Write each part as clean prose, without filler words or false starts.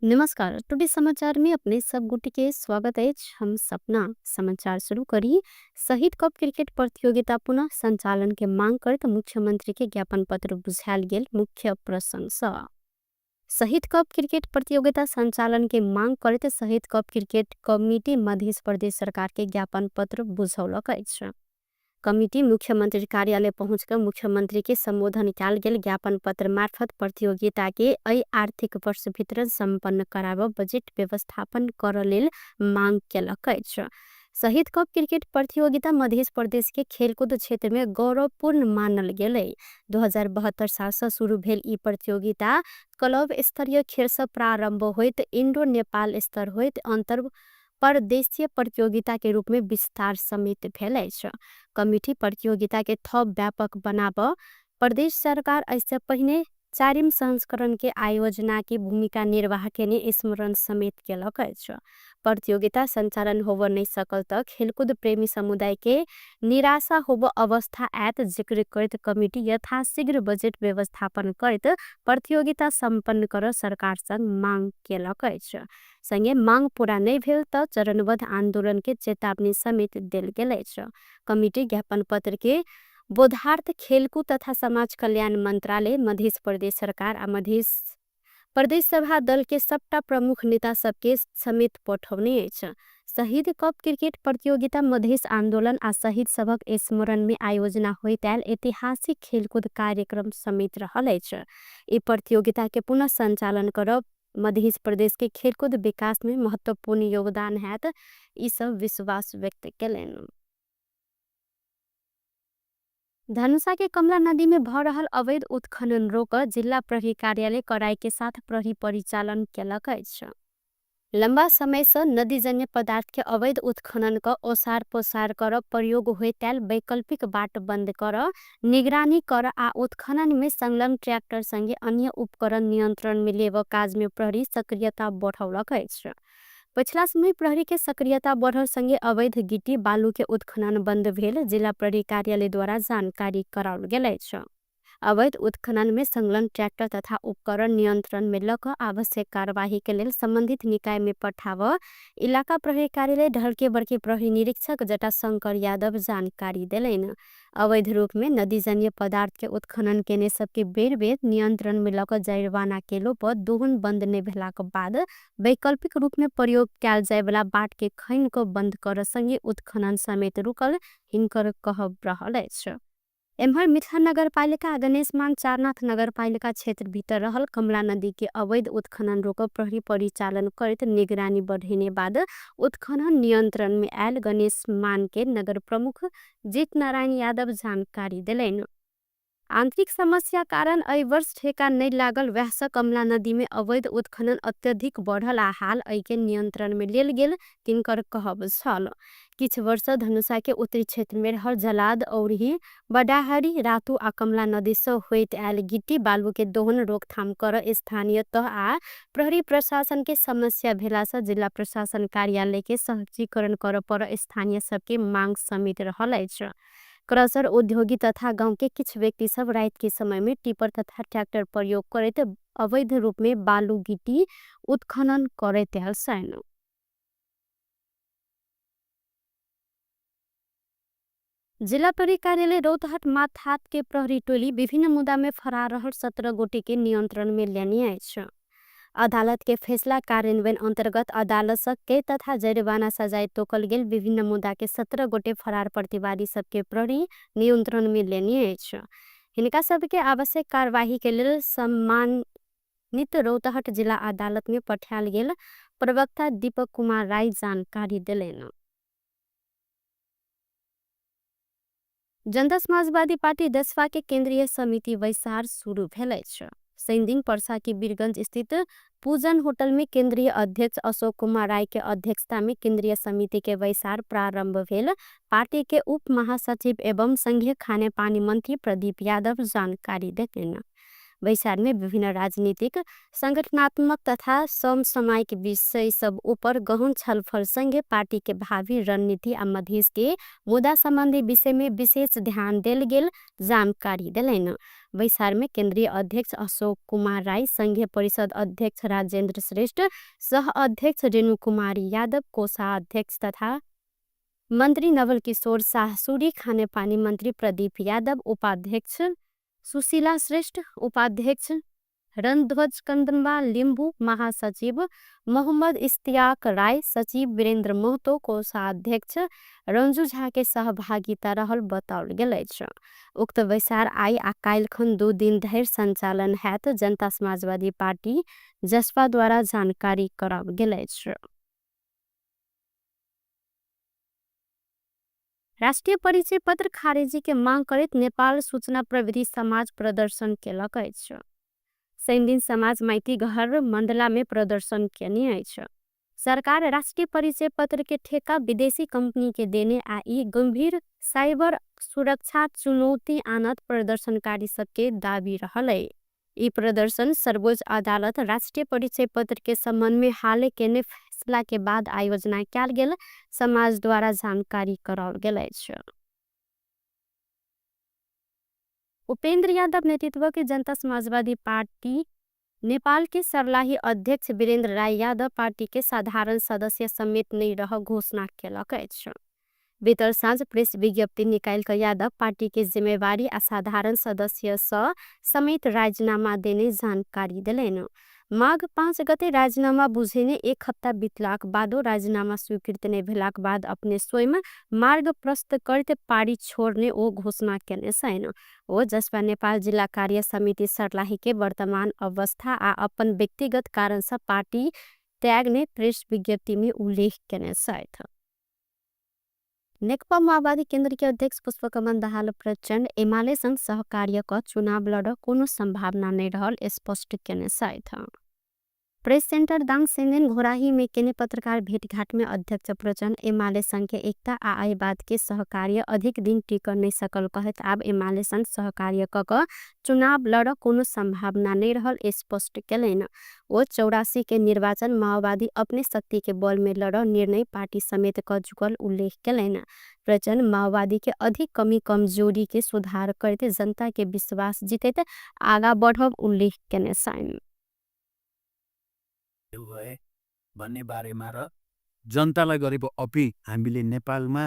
नमस्कार। टुडे समाचार में अपने सब गुट के स्वागत है। हम सपना समाचार शुरू करी। शहीद कप क्रिकेट प्रतियोगिता पुनः संचालन के मांग करत मुख्यमंत्री के ज्ञापन पत्र बुझायल गेल। मुख्य प्रशंसा शहीद कप क्रिकेट प्रतियोगिता संचालन के मांग करत शहीद cup cricket committee Madhya Pradesh सरकार के ज्ञापन पत्र बुझौलक अछि। कमिटी मुख्यमंत्री कार्यालय पहुंचकर मुख्यमंत्री के संबोधन कयल गेल। ज्ञापन पत्र मार्फत प्रतियोगिता के अय आर्थिक वर्ष भीतर संपन्न कराब बजट व्यवस्थापन कर लेल मांग केलक अछि। शहीद कप क्रिकेट प्रतियोगिता मध्य प्रदेश के खेलकूद क्षेत्र में गौरवपूर्ण मानल गेल। 2072 साल से शुरू भेल ई प्रतियोगिता क्लब स्तरीय खेल से प्रारंभ होइत इंडो नेपाल स्तर होइत अंतर परदेशीय प्रतियोगिता के रूप में विस्तार समेत भेल अछि। कमिटी प्रतियोगिता के थप व्यापक बनाब प्रदेश सरकार ऐसे पहिने 4वीं संस्करण के आयोजना की भूमिका निर्वाह केने स्मरण समेत केलक अछि। प्रतियोगिता संचालन होब नहीं सकल त खेलकूद प्रेमी समुदाय के निराशा होब अवस्था आयत। जिक्र करत कमिटी यथाशीघ्र बजट व्यवस्थापन करत प्रतियोगिता संपन्न कर सरकार संग मांग केलक अछि। संगे मांग पूरा नहीं भेल त चरणबद्ध आंदोलन के चेतावनी समेत देल गेल अछि। कमिटी ज्ञापन पत्र के बोधार्थ खेलकूद तथा समाज कल्याण मंत्रालय मध्य प्रदेश सरकार आ मध्य प्रदेश सभा दल के सबटा प्रमुख नेता सबके समेत पठौने अछि। शहीद कप क्रिकेट प्रतियोगिता मधेश आंदोलन आ शहीद सबक स्मरण में आयोजना होइत आयल ऐतिहासिक खेलकूद कार्यक्रम समेत रहल अछि। ई प्रतियोगिता के पुनः संचालन करब मध्य प्रदेश के खेलकूद विकास में महत्वपूर्ण योगदान हैत। ई सब विश्वास व्यक्त कयलनि। धनुषा के कमला नदी में भ रहल अवैध उत्खनन रोक जिला प्रहरी कार्यालय कड़ाई के साथ प्रहरी परिचालन केलक अछि। लंबा समय से नदीजन्य पदार्थ के अवैध उत्खनन का ओसार पोसार कर प्रयोग होइत आयल वैकल्पिक बाट बंद कर निगरानी कर आ उत्खनन में संलग्न ट्रैक्टर संगे अन्य उपकरण नियंत्रण में लेव काज में प्रहरी सक्रियता बढ़ौलक अछि। पिछला समय प्रहरी के सक्रियता बढ़ल संगे अवैध गिट्टी बालू के उत्खनन बंद भेल जिला प्रहरी कार्यालय द्वारा जानकारी कराओल गेल अछि। अवैध उत्खनन में संलग्न ट्रैक्टर तथा उपकरण नियंत्रण में लक आवश्यक कार्यवाही के लेल संबंधित निकाय में पठाव इलाका प्रहरी कार्यालय ढलके बड़के प्रहरी निरीक्षक जटाशंकर यादव जानकारी दिलैन। अवैध रूप में नदीजन्य पदार्थ के उत्खनन केने सबके बेर बेर नियंत्रण में लक जरिवाना केलो पर दोहन बंद नहीं भेलाक बाद वैकल्पिक रूप में प्रयोग कैल जाय वाला बाट के खैन को बंद कर संगे उत्खनन समेत रुकल हिनकर कहब रहल अछि। एम्हर मिथिला नगर पालिका गणेश मान चारनाथ नगर पालिका क्षेत्र भीतर रहल कमला नदी के अवैध उत्खनन रोक प्रहरी परिचालन करत निगरानी बढ़ेने बाद उत्खनन नियंत्रण में आयल गणेश मान के नगर प्रमुख जीत नारायण यादव जानकारी दिलैन। आंतरिक समस्या कारण अय वर्ष ठेका नहीं लागल वैसे कमला नदी में अवैध उत्खनन अत्यधिक बढ़ल आ हाल अय के नियंत्रण में लेल गेल तिनकर कहब छल। किछ वर्ष धनुषा के उत्तरी क्षेत्र में रहल जलाद और बडाहरी रातू आ कमला नदी से होइत आयल गिट्टी बालू के दोहन रोकथाम कर स्थानीय तह आ प्रहरी प्रशासन के समस्या भेला से जिला प्रशासन कार्यालय के सहजीकरण कर पर स्थानीय सबके मांग समेत रहल अछि। क्रशर उद्योगी तथा गांव के किछ व्यक्ति सब रात के समय में टिपर तथा ट्रैक्टर प्रयोग करते अवैध रूप में बालू गिट्टी उत्खनन करते हसन। जिला प्रहरी कार्यालय रौतहट माथात के प्रहरी टोली विभिन्न मुद्दा में फरार रहल 17 गोटी के नियंत्रण में लेने अछि। अदालत के फैसला कार्यान्वयन अंतर्गत अदालत के तथा जरिवाना सजाए तोकल गेल विभिन्न मुद्दा के 17 गोटे फरार प्रतिवादी सबके प्रहरी नियंत्रण में लेने अछि। हिनका सबके आवश्यक कार्यवाही के लेल सम्मानित रौतहट जिला अदालत में पठायल गेल प्रवक्ता दीपक कुमार राय जानकारी दिलैन। जनता समाजवादी पार्टी दसवा के केंद्रीय समिति वैसार शुरू भेल अछि। सैंदिंग परसा की बीरगंज स्थित पूजन होटल में केंद्रीय अध्यक्ष अशोक कुमार राय के अध्यक्षता में केंद्रीय समिति के वैसार प्रारंभ भेल। पार्टी के उप महासचिव एवं संघीय खाने पानी मंत्री प्रदीप यादव जानकारी देलनि। बैसार में विभिन्न राजनीतिक, संगठनात्मक तथा समसामयिक विषय सब ऊपर गहन छलफल संगे पार्टी के भावी रणनीति आ मधेश के मुद्दा संबंधी विषय में विशेष ध्यान देल गेल जानकारी दिलैन। बैसार में केंद्रीय अध्यक्ष अशोक कुमार राय, संघीय परिषद अध्यक्ष राजेंद्र श्रेष्ठ, सह अध्यक्ष रेणु कुमारी यादव, कोषाध्यक्ष तथा मंत्री नवल किशोर शाह सूरी, खानेपानी मंत्री प्रदीप यादव, उपाध्यक्ष सुशीला श्रेष्ठ, उपाध्यक्ष रणध्वज कंदनवा लिंबू, महासचिव मोहम्मद इश्तियाक राय, सचिव वीरेंद्र महतो, कोषाध्यक्ष रंजू झा के सहभागिता रहल बताओल गेल अछि। उक्त बैसार आई आ काल्हि 2 दिन धरि संचालन हैत, जनता समाजवादी पार्टी जसपा द्वारा जानकारी कराओल गेल अछि। राष्ट्रीय परिचय पत्र खारेजी के मांग करैत नेपाल सूचना प्रविधि समाज प्रदर्शन केलक अछि। शनि दिन समाज माइती घर मंडला में प्रदर्शन केने अछि। सरकार राष्ट्रीय परिचय पत्र के ठेका विदेशी कंपनी के देने आ ई गंभीर साइबर सुरक्षा चुनौती आनत प्रदर्शनकारी सबके दाबी रहल है। ई प्रदर्शन सर्वोच्च अदालत राष्ट्रीय परिचय पत्र के संबंध में हाल केने फैसला के बाद आयोजना कैल गेल समाज द्वारा जानकारी कराओल गेल अछि। उपेंद्र यादव नेतृत्व के जनता समाजवादी पार्टी नेपाल के सर्लाही अध्यक्ष वीरेंद्र राय यादव पार्टी के साधारण सदस्य समेत नहीं रह घोषणा केलक अछि। बीतर साँझ प्रेस विज्ञप्ति निकाल कर यादव पार्टी के जिम्मेवारी आ साधारण सदस्य समेत राजीनामा देने जानकारी दिलैन। माघ 5 गते राजीनामा बुझेने 1 हफ्ता बीतलाक बादो राजीनामा स्वीकृत नहीं भेलाक बाद अपने स्वयं मार्ग प्रस्त करते पार्टी छोड़ने ओ घोषणा केने छैन। ओ जसपा नेपाल जिला कार्य समिति सर्लाही के वर्तमान अवस्था आ अपन व्यक्तिगत कारण से पार्टी त्याग ने प्रेस विज्ञप्ति में उल्लेख केने छथि। नेकपा माओवादी केंद्र के अध्यक्ष पुष्पकमल दाहाल प्रचंड एमाले संग सहकार्य क चुनाव लड़ कोनो संभावना नहीं रहल स्पष्ट केने छथि। Press centre Dang Schengen Ghorahi में केने पत्रकार भेंटघाट में अध्यक्ष प्रचंड एमाले संघ के एकता आ आईवाद के सहकार्य अधिक दिन टिक नहीं सकल कहत आब एमाले संघ सहकार्य क चुनाव लड़ कोनो संभावना नहीं रहल स्पष्ट केलैन। वो 84 के निर्वाचन माओवादी अपने शक्ति के बल में लड़ निर्णय पार्टी समेत क जुगल उल्लेख केलैन। प्रचंड माओवादी के अधिक कमी कमजोरी के सुधार करते जनता के विश्वास जीतते आगा बढ़ब उल्लेख केने छन्। भन्ने बारेमा र जनतालाई गरेको अपील हामीले नेपालमा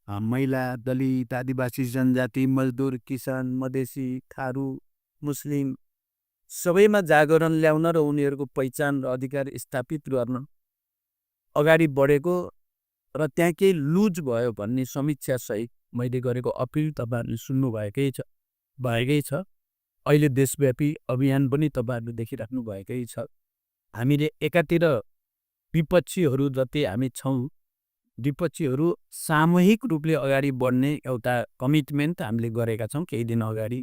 महिला, दलित, आदिवासी जनजाति, मजदुर, किसान, मधेसी, थारू, मुस्लिम सबैमा जागरण ल्याउन र उनीहरूको पहिचान र अधिकार स्थापित गर्न अगाडि बढेको र त्यहाँ केही लुज भयो भन्ने समीक्षा सहित मैले गरेको अपील तपाईहरुले सुन्नु भएकै छ। अहिले देशव्यापी अभियान पनि तपाईहरुले देखिराख्नु भएकै छ। हामीले एकातिर विपक्षीहरू जति हामी छौं, विपक्षीहरू सामूहिक रूपले अगाडि बढ्ने एउटा कमिटमेन्ट हामीले गरेका छौं। केही दिन अगाडि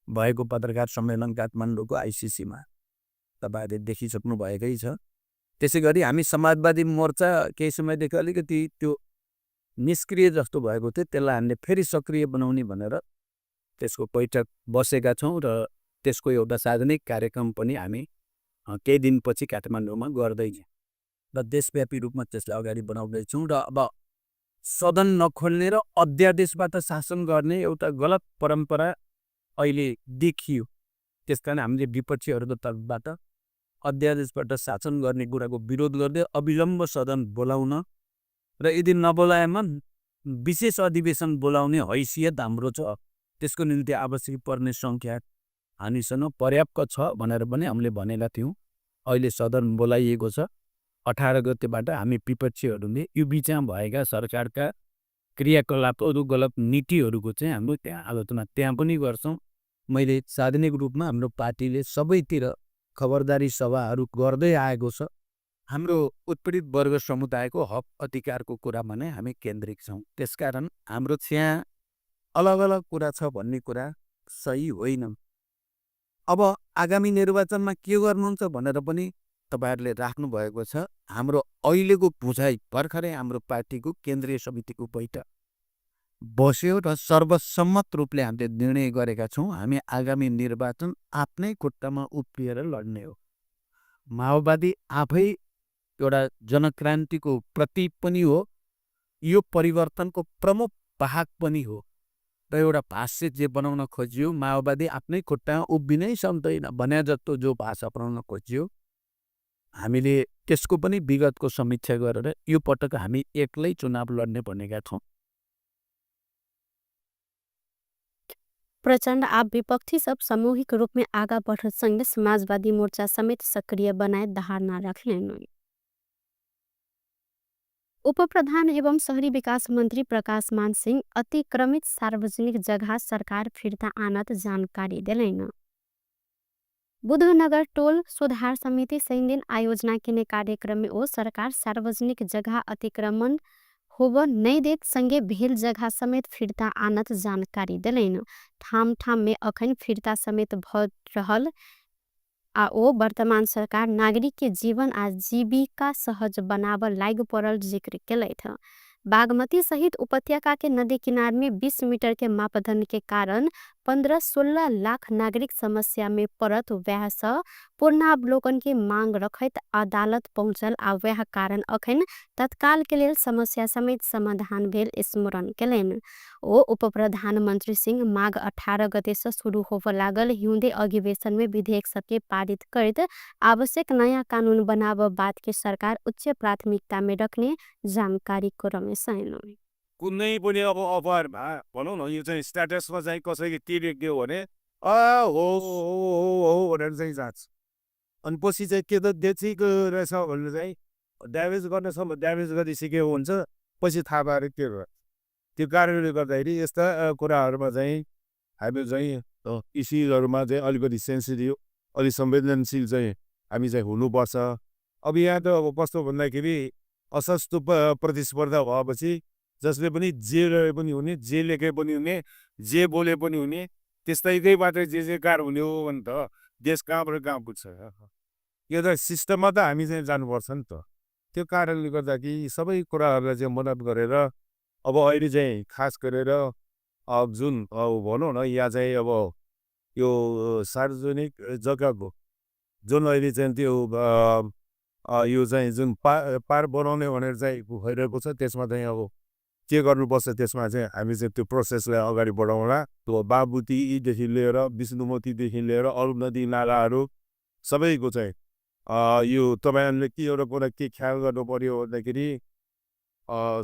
भएको पत्रकार सम्मेलन काठमाडौँको आईसीसीमा तपाईहरुले देखिसक्नु भएकै छ। त्यसैगरी हामी समाजवादी मोर्चा केही समयदेखि अलिकति त्यो निष्क्रिय जस्तो भएको थियो, त्यसलाई हामीले फेरि सक्रिय बनाउने भनेर त्यसको बैठक बसेका छौं र त्यसको एउटा सार्वजनिक कार्यक्रम पनि हामी केही दिनपछि काठमाडौँमा गर्दैछौँ र देशव्यापी रूपमा त्यसलाई अगाडि बढाउँदैछौँ। र अब सदन नखोल्ने र अध्यादेशबाट शासन गर्ने एउटा गलत परम्परा अहिले देखियो। त्यसकारण हामीले विपक्षीहरूको तर्फबाट अध्यादेशबाट शासन गर्ने कुराको विरोध गर्दै अविलम्ब सदन बोलाउन र यदि नबोलाएमा विशेष अधिवेशन बोलाउने हैसियत हाम्रो छ। त्यसको निम्ति आवश्यक पर्ने संख्या हामीसँग पर्याप्त छ भनेर पनि हामीले भनेका थियौँ। अहिले सदन बोलाइएको छ। 18 गतेबाट हामी विपक्षीहरूले यो बीचमा भएका सरकारका क्रियाकलापहरू, गलत नीतिहरूको चाहिँ हाम्रो त्यहाँ आलोचना त्यहाँ पनि गर्छौँ। मैले सार्वजनिक रूपमा हाम्रो पार्टीले सबैतिर खबरदारी सभाहरू गर्दै आएको छ। हाम्रो उत्पीडित वर्ग समुदायको हक अधिकारको कुरामा नै हामी केन्द्रित छौँ। त्यसकारण हाम्रो त्यहाँ अलग अलग कुरा छ भन्ने कुरा सही होइन। अब आगामी निर्वाचनमा के गर्नुहुन्छ भनेर पनि तपाईहरुले राख्नु भएको छ। हाम्रो अहिलेको बुझाइ भर्खरै हाम्रो पार्टीको केन्द्रीय समितिको बैठक बस्यो र सर्वसम्मत रूपले हामीले निर्णय गरेका छौँ हामी आगामी निर्वाचन आफ्नै खुट्टामा उभिएर लड्ने हो। माओवादी आफै एउटा जनक्रान्तिको प्रतीक पनि हो, यो परिवर्तनको प्रमुख वाहक पनि हो र एउटा भाष्य जे बनाउन खोजियो माओवादी आफ्नै खुट्टामा उभिनै सक्दैन भने जस्तो जो भाषा अपनाउन खोजियो हामीले त्यसको पनि विगतको समीक्षा गरेर यो पटक हामी एक्लै चुनाव लड्ने भनेका छौँ। प्रचण्ड आप विपक्षी सब सामूहिक रूप में आगा बढ़त संगे समाजवादी मोर्चा समेत सक्रिय बनाए धारणा रखलेन। उप प्रधान एवं शहरी विकास मंत्री प्रकाश मान सिंह अतिक्रमित सार्वजनिक जगह सरकार फिर्ता आनत जानकारी दिलैन। बुधनगर टोल सुधार समिति सैन आयोजना किने कार्यक्रम में ओ सरकार सार्वजनिक जगह अतिक्रमण होब नहीं देत संगे भेल जगह समेत फिर्ता आनत जानकारी दिलैन। ठाम ठाम में अखन फिर्ता समेत भ रहल आ ओ वर्तमान सरकार नागरिक के जीवन आ जीविका सहज बनावल लाग पड़ल जिक्र केलैथ। बागमती सहित उपत्यका के नदी किनार में 20 मीटर के मापदंड के कारण 15-16 लाख नागरिक समस्या में पड़त वह पुनरावलोकन की मांग रखत अदालत पहुंचल आ वह कारण अखन तत्काल के लेल समस्या समेत समाधान भेल स्मरण केलन। ओ उप प्रधानमंत्री सिंह माघ 18 गते से शुरू होव लागल हिउँदे अधिवेशन में विधेयक सबके पारित करत आवश्यक नया कानून बनाव बात के सरकार उच्च प्राथमिकता में रखने जानकारी क्रम कुनै पनि अब अफरमा भनौँ न यो चाहिँ स्ट्याटसमा चाहिँ कसैले के लेख्यो भने हो भनेर चाहिँ जान्छ अनि पछि चाहिँ के त बेचेको रहेछ भनेर चाहिँ ड्यामेज गर्नेसम्म ड्यामेज गरिसकेको हुन्छ पछि थाहा पाएर के भयो। त्यो कारणले गर्दाखेरि यस्ता कुराहरूमा चाहिँ हामी चाहिँ इस्युजहरूमा चाहिँ अलिकति सेन्सिटिभ अलिक संवेदनशील चाहिँ हामी चाहिँ हुनुपर्छ। अब यहाँ त अब कस्तो भन्दाखेरि असस्तो प्रतिस्पर्धा भएपछि जसले पनि जे रहे पनि हुने जे लेखे पनि हुने जे बोले पनि हुने त्यस्तैकैबाट जे कार हुने हो भने त देश कहाँबाट कहाँ पुग्छ। यो त सिस्टममा त हामी चाहिँ जानुपर्छ नि त। त्यो कारणले गर्दाखेरि सबै कुराहरूलाई चाहिँ मद्दत गरेर अब अहिले चाहिँ खास गरेर अब जुन भनौँ न यहाँ चाहिँ अब यो सार्वजनिक जग्गाको जुन अहिले चाहिँ त्यो यो चाहिँ जुन पार बनाउने भनेर चाहिँ भइरहेको छ त्यसमा चाहिँ अब के गर्नुपर्छ त्यसमा चाहिँ हामी चाहिँ त्यो प्रोसेसलाई अगाडि बढाउँला। त्यो बागमतीदेखि लिएर विष्णुमतीदेखि लिएर अरू नदी नालाहरू सबैको चाहिँ यो तपाईँहरूले के एउटा कुरा के ख्याल गर्नु पर्यो भन्दाखेरि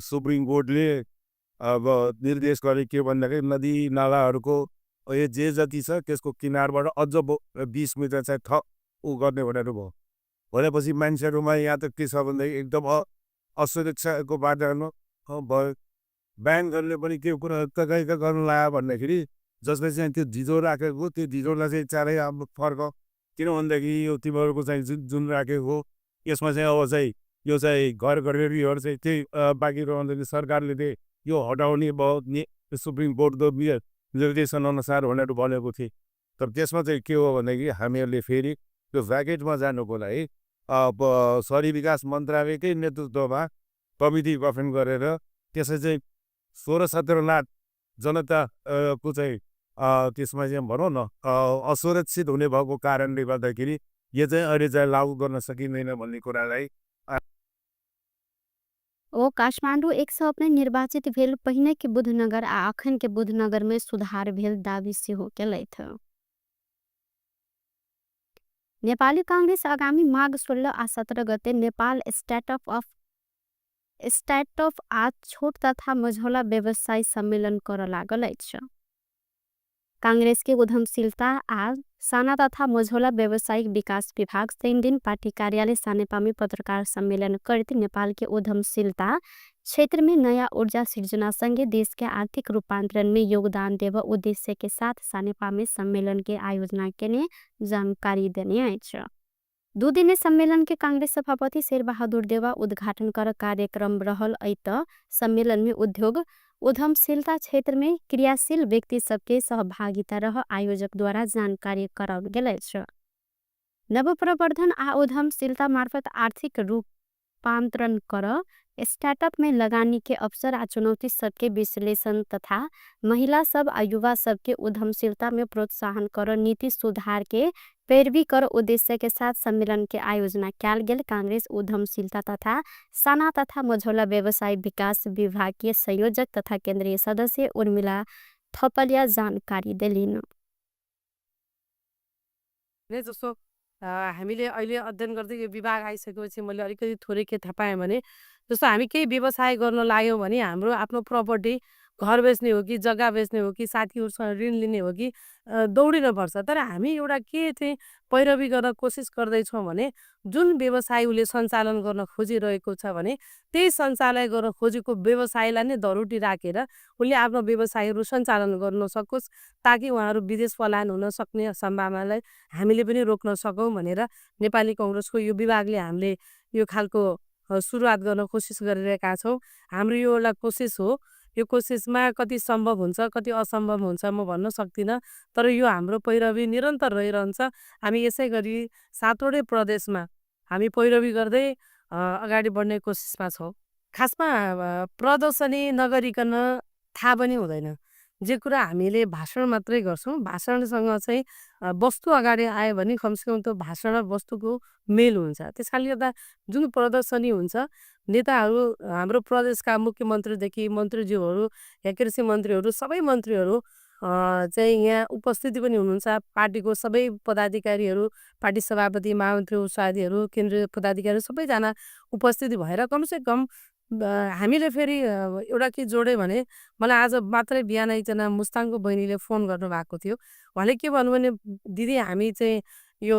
सुप्रिम कोर्टले अब निर्देश गरे के भन्दाखेरि नदी नालाहरूको यो जे जति छ त्यसको किनारबाट अझ 20 मिटर चाहिँ थप ऊ गर्ने भनेर भयो। भनेपछि मान्छेहरूमा यहाँ त के छ भन्दाखेरि एकदम असुरक्षाको वातावरण भयो। ब्याङ्कहरूले पनि के कुरा तगाइका गर्नु लाग्यो भन्दाखेरि जसले चाहिँ त्यो ढिजो राखेको त्यो ढिजोलाई चाहिँ चाँडै अब फर्क किन भन्दाखेरि यो तिमीहरूको चाहिँ जुन राखेको यसमा चाहिँ अब चाहिँ यो चाहिँ घर घरेरीहरू चाहिँ त्यही बाँकी रहँदाखेरि सरकारले चाहिँ यो हटाउने भयो सुप्रिम कोर्टको निर्देशन अनुसार भनेर भनेको थिए। तर त्यसमा चाहिँ के हो भन्दाखेरि हामीहरूले फेरि त्यो भ्याकेटमा जानुको लागि शहरी विकास मन्त्रालयकै नेतृत्वमा कमिटी गठन गरेर त्यसै चाहिँ 16-17 लाख जनता को चाहिँ त्यसमा चाहिँ भनौँ न असुरक्षित हुने भएको कारणले गर्दाखेरि यो चाहिँ अहिले चाहिँ लागू गर्न सकिँदैन भन्ने कुरालाई ओ काठमाडौँ एक सौ अपने निर्वाचित भेल पहिने के बुधनगर आ अखन के बुधनगर में सुधार भेल दावी सेहो केलैथ। नेपाली कांग्रेस आगामी माघ 16 आ 17 गते नेपाल स्टार्टअप आ छोट तथा मझौला व्यवसाय सम्मेलन कर लागल अछि। कांग्रेस के उद्यमशीलता आ साना तथा मझौला व्यावसायिक विकास विभाग तीन दिन पार्टी कार्यालय सानेपा में पत्रकार सम्मेलन करते नेपाल के उद्यमशीलता क्षेत्र में नया ऊर्जा सृजना संगे देश के आर्थिक रूपांतरण में योगदान देव उद्देश्य के साथ सानेपा में सम्मेलन के आयोजना के जानकारी देने अछि। 2 दिने सम्मेलन के कांग्रेस सभापति शेरबहादुर देवा उद्घाटन कर कार्यक्रम रहल ऐत सम्मेलन में उद्योग उद्यमशीलता क्षेत्र में क्रियाशील व्यक्ति सबके सहभागिता रह आयोजक द्वारा जानकारी कराओल गेल अछि। नव प्रवर्धन आ उद्यमशीलता मार्फत आर्थिक रूप रूपांतरण कर स्टार्टअप में लगानी के अवसर आ चुनौती सबके विश्लेषण तथा महिला सब आ युवा सबके उद्यमशीलता में प्रोत्साहन कर नीति सुधार के पैरवी कर उद्देश्य के साथ सम्मेलन के आयोजना कैल गेल। कांग्रेस उद्यमशीलता तथा साना तथा मझौला व्यवसाय विकास विभागीय संयोजक तथा केंद्रीय सदस्य उर्मिला थपलिया जानकारी दिलिन्। जस्तो हामीले अहिले अध्ययन गर्दै यो विभाग आइसकेपछि मैले अलिकति थोरै के थाहा पाएँ भने जस्तो हामी केही व्यवसाय गर्न लाग्यौँ भने हाम्रो आफ्नो प्रपर्टी घर बेच्ने हो कि जग्गा बेच्ने हो कि साथीहरूसँग ऋण लिने हो कि दौडिन पर्छ। तर हामी एउटा के चाहिँ पैरवी गर्न कोसिस गर्दैछौँ भने जुन व्यवसाय उसले सञ्चालन गर्न खोजिरहेको छ भने त्यही सञ्चालन गर्न खोजेको व्यवसायलाई नै धरोटी राखेर उसले आफ्नो व्यवसायहरू सञ्चालन गर्न सकोस् ताकि उहाँहरू विदेश पलायन हुन सक्ने सम्भावनालाई हामीले पनि रोक्न सकौँ भनेर नेपाली कांग्रेसको यो विभागले हामीले यो खालको सुरुवात गर्न कोसिस गरिरहेका छौँ। हाम्रो यो एउटा कोसिस हो। यो कोसिसमा कति सम्भव हुन्छ कति असम्भव हुन्छ म भन्न सक्दिनँ। तर यो हाम्रो पैरवी निरन्तर रहिरहन्छ। हामी यसै गरी 7वटै प्रदेशमा हामी पैरवी गर्दै अगाडि बढ्ने कोसिसमा छौँ। खासमा प्रदर्शनी नगरिकन थाहा पनि हुँदैन। जे कुरा हामीले भाषण मात्रै गर्छौँ भाषणसँग चाहिँ वस्तु अगाडि आयो भने कमसेकम त्यो भाषण र वस्तुको मेल हुन्छ। त्यस कारणले गर्दा जुन प्रदर्शनी हुन्छ नेताहरू हाम्रो प्रदेशका मुख्यमन्त्रीदेखि मन्त्रीज्यूहरू या कृषि मन्त्रीहरू सबै मन्त्रीहरू चाहिँ यहाँ उपस्थिति पनि हुनुहुन्छ। पार्टीको सबै पदाधिकारीहरू पार्टी सभापति महामन्त्री उपाध्यक्षहरू केन्द्रीय पदाधिकारी सबैजना उपस्थिति भएर कमसेकम हामीले फेरि एउटा के जोड्यो भने मलाई आज मात्रै बिहान एकजना मुस्ताङको बहिनीले फोन गर्नुभएको थियो। उहाँले के भन्नु भने दिदी हामी चाहिँ यो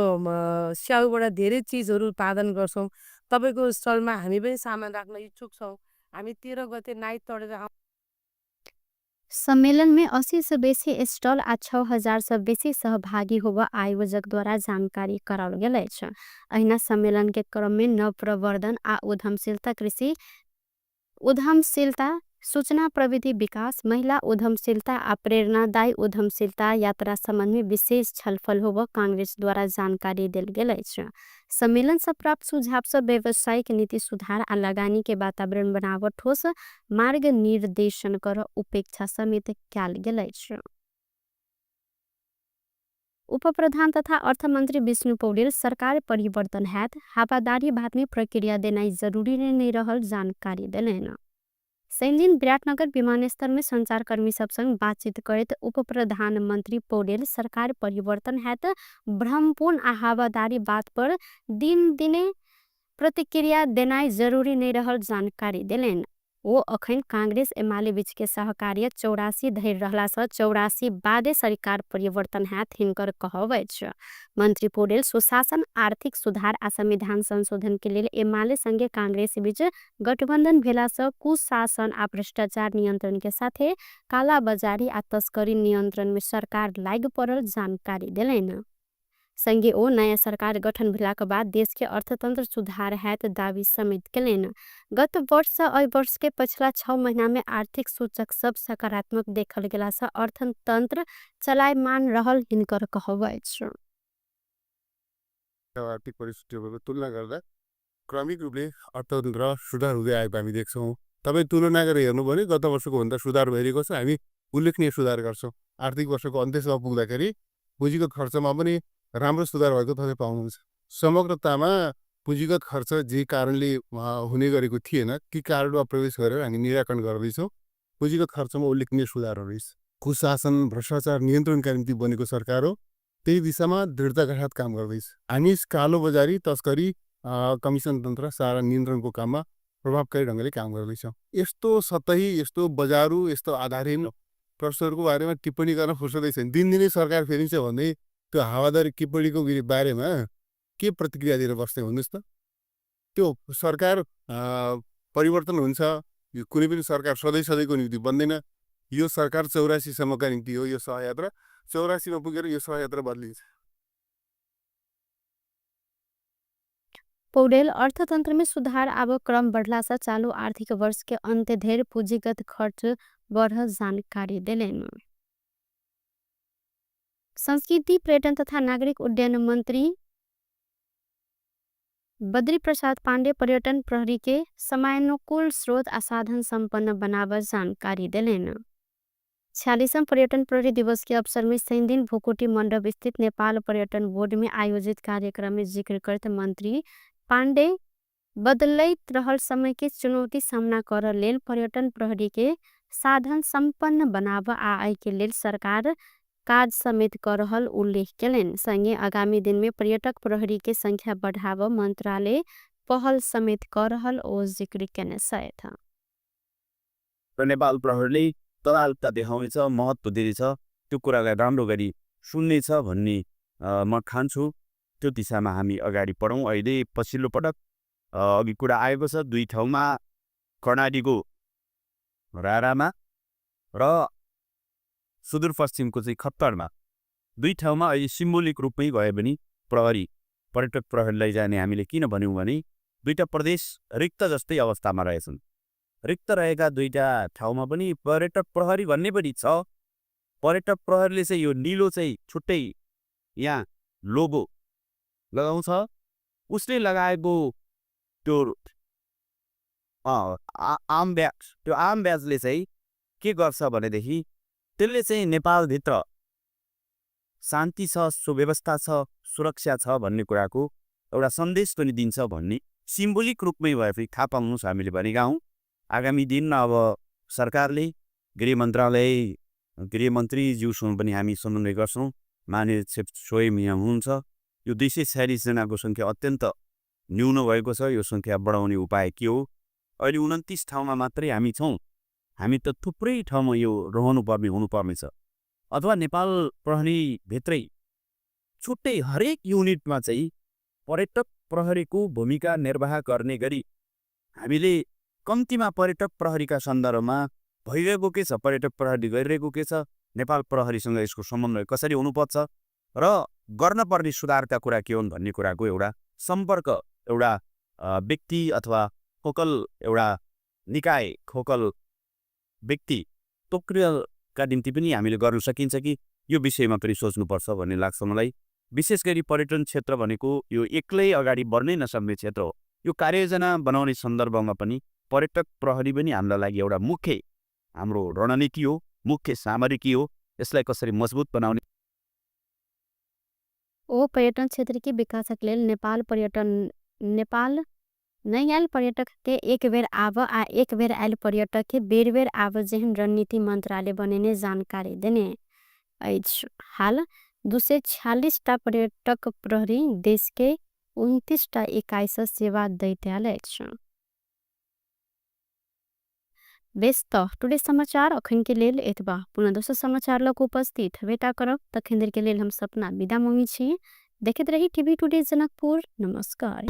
स्याउबाट धेरै चिजहरू उत्पादन गर्छौँ तपाईँको स्टलमा हामी पनि सामान राख्न इच्छुक छौँ। हामी 13 गते नाइट तोडेर सम्मेलन में 80 से बेसी स्टॉल आ 6000 से बेसी सहभागी होगा आयोजक द्वारा जानकारी कराल गेल अछि। अहिना सम्मेलन के क्रम में नवप्रवर्धन आ उद्यमशीलता कृषि उद्यमशीलता सूचना प्रविधि विकास महिला उद्यमशीलता आ प्रेरणादायी उद्यमशीलता यात्रा संबंध में विशेष छलफल होगा कांग्रेस द्वारा जानकारी दिल गेल अछि। सम्मेलन से प्राप्त सुझाव से व्यावसायिक नीति सुधार आ लगानी के वातावरण बनावट ठोस मार्ग निर्देशन कर उपेक्षा समेत कैल गेल अछि। उप प्रधान तथा अर्थमंत्री विष्णु पौडेल सरकार परिवर्तन हैत हावादारी बात में प्रक्रिया देना जरूरी नहीं रहल जानकारी दिलेन। सैनदिन विराटनगर विमानस्थल में संचारकर्मी सब संग बातचीत करते उप प्रधानमंत्री पौडेल सरकार परिवर्तन हैत भ्रमपूर्ण आ हावादारी बात पर दिन दिने प्रतिक्रिया देना जरूरी नहीं रहल जानकारी दिलेन। वो अखन कांग्रेस एमाले बीच के सहकार्य 84 धरि रहला से 84 बादे सरकार परिवर्तन हैत हिनकर कहब अछि। मंत्री पौडेल सुशासन आर्थिक सुधार आ संविधान संशोधन के लिए एमाले संगे कांग्रेस बीच गठबंधन भेला से कुशासन आ भ्रष्टाचार नियंत्रण के साथे कालाबाजारी आ तस्करी नियंत्रण में सरकार लाग पड़ल जानकारी दिलेन। संगे ओ नया सरकार गठन भेला के बाद देश के अर्थतंत्र सुधार हैत दावी समेत केलेन। गत वर्ष से अय वर्ष के पिछला 6 महीना में आर्थिक सूचक सब सकारात्मक देखल गेला से अर्थतंत्र चलायमान रहल हिनकर कहब अछि। आर्थिक परिस्थितिहरूको तुलना गर्दा क्रमिक रूपले अर्थतन्त्र सुधार हुँदै आएको हामी देख्छौँ। तपाईँ तुलना गरेर हेर्नु भने गत वर्षको भन्दा सुधार भइरहेको छ। हामी उल्लेखनीय सुधार गर्छौँ। आर्थिक वर्षको अन्त्यसम्म पुग्दाखेरि पुँजीगत खर्चमा पनि राम्रो सुधार भएको तपाईँ पाउनुहुन्छ। समग्रतामा पुँजीगत खर्च जे कारणले हुने गरेको थिएन ती कारणमा प्रवेश गरेर हामी निराकरण गर्दैछौँ। पुँजीगत खर्चमा उल्लेखनीय सुधारहरू कुशासन भ्रष्टाचार नियन्त्रणका निम्ति बनेको सरकार हो। त्यही दिशामा दृढताका साथ काम गर्दैछ। हामी कालोबजारी तस्करी कमिसन तन्त्र सारा नियन्त्रणको काममा प्रभावकारी ढङ्गले काम गर्दैछौँ। यस्तो सतही यस्तो बजारू यस्तो आधारहीन प्रश्नहरूको बारेमा टिप्पणी गर्न फुर्सदै छैन। दिनदिनै सरकार फेरिन्छ भन्दै त्यो हावादारी टिप्पणीको बारेमा के प्रतिक्रिया दिएर बस्दै हुनुहोस् त। त्यो सरकार परिवर्तन हुन्छ यो कुनै पनि सरकार सधैँको निम्ति बन्दैन। यो सरकार 84 सम्मका निम्ति हो। यो सहयात्रा 84 मा पुगेर यो सहयात्रा बदलिन्छ। पौडेल अर्थतंत्र में सुधार अब क्रम बढ़ला से चालू आर्थिक वर्ष के अंत धेर पूंजीगत खर्च बढ़ जानकारी दिलेन। संस्कृति पर्यटन तथा नागरिक उड्डयन मंत्री बद्री प्रसाद पाण्डे पर्यटन प्रहरी के समयानुकूल स्रोत आ साधन संपन्न बनाव जानकारी देलेन। 46वां पर्यटन प्रहरी दिवस के अवसर में शनि दिन भोकोटी मंडप स्थित नेपाल पर्यटन बोर्ड में आयोजित कार्यक्रम में जिक्र करते मंत्री पाण्डे बदलैत रहल समय के चुनौती सामना कर लेल पर्यटन प्रहरी के साधन संपन्न बनाव आ आय के लेल सरकार काज समेत कर रहल उल्लेख केलन। संगे आगामी दिन में पर्यटक प्रहरी के संख्या बढ़ाव मंत्रालय पहल समेत कर रहल ओ जिक्र केने सहित र नेपाल प्रहरीले तदारुकता देखाउनेछ, महत्त्व दिनेछ, त्यो कुरालाई राम्रो गरी सुन्नेछ भन्ने म ठान्छु। त्यो दिशामा हामी अगाडि बढौँ। अहिले पछिल्लो पटक अघि कुरा आएको छ, 2 ठाउँमा कर्णालीको रारामा र सुदूरपश्चिमको चाहिँ खत्तरमा 2 ठाउँमा अहिले सिम्बोलिक रूपमै गए पनि प्रहरी पर्यटक प्रहरीलाई जाने हामीले किन भन्यौँ भने 2टा प्रदेश रिक्त जस्तै अवस्थामा रहेछन्। रिक्त रहेका 2टा ठाउँमा पनि पर्यटक प्रहरी भन्ने पनि छ। पर्यटक प्रहरीले चाहिँ यो नीलो चाहिँ छुट्टै यहाँ लोगो लगाउँछ। उसले लगाएको त्यो आर्म ब्याज, त्यो आर्म ब्याजले चाहिँ के गर्छ भनेदेखि त्यसले चाहिँ नेपालभित्र शान्ति छ, सुव्यवस्था छ, सुरक्षा छ भन्ने कुराको एउटा सन्देश पनि दिन्छ भन्ने सिम्बोलिक रूपमै भए पनि थाहा पाउनुहोस् हामीले भनेका हौँ। आगामी दिन अब सरकारले गृह मन्त्रालय गृहमन्त्रीज्यूसँग पनि हामी समन्वय गर्छौँ। माननीय स्वयं यहाँ हुनुहुन्छ। यो 246 जनाको सङ्ख्या अत्यन्त न्यून भएको छ। यो सङ्ख्या बढाउने उपाय के हो? अहिले 29 ठाउँमा मात्रै हामी छौँ। हामी त थुप्रै ठाउँमा यो रहनुपर्ने हुनुपर्ने छ। अथवा नेपाल प्रहरी भित्रै छुट्टै हरेक युनिटमा चाहिँ पर्यटक प्रहरीको भूमिका निर्वाह गर्ने गरी हामीले कम्तीमा पर्यटक प्रहरीका सन्दर्भमा भइरहेको के छ, पर्यटक प्रहरी गरिरहेको के छ, नेपाल प्रहरीसँग यसको समन्वय कसरी हुनुपर्छ र गर्न पर्ने सुधारका कुरा के हुन् भन्ने कुराको एउटा सम्पर्क एउटा व्यक्ति अथवा फोकल एउटा निकाय फोकल व्यक्ति तोक्रियलका निम्ति पनि हामीले गर्न सकिन्छ कि यो विषयमा पनि सोच्नुपर्छ भन्ने लाग्छ मलाई। विशेष गरी पर्यटन क्षेत्र भनेको यो एक्लै अगाडि बढ्नै नसक्ने क्षेत्र हो। यो कार्ययोजना बनाउने सन्दर्भमा पनि पर्यटक प्रहरी पनि हाम्रो लागि एउटा मुख्य हाम्रो रणनीति हो, मुख्य सामरिकी हो। यसलाई कसरी मजबुत बनाउने ओ पर्यटन क्षेत्र के विकास के लेल नेपाल नहीं आयल पर्यटक के एक बेर आव आ एक बेर आयल पर्यटक के बेर बेर आव जेहन रणनीति मंत्रालय बनेने जानकारी देने अछि। हाल 246टा पर्यटक प्रहरी देश के 29टा इकाई से सेवा दैत आयल अछि। व्यस्त टुडे समाचार अखन के लेल एतबा। पुनः दोसर समाचार लक उपस्थित बेटा करब तखन देर के लेल हम सपना विदा मंगी छी। देखते रही टीवी टुडे जनकपुर। नमस्कार।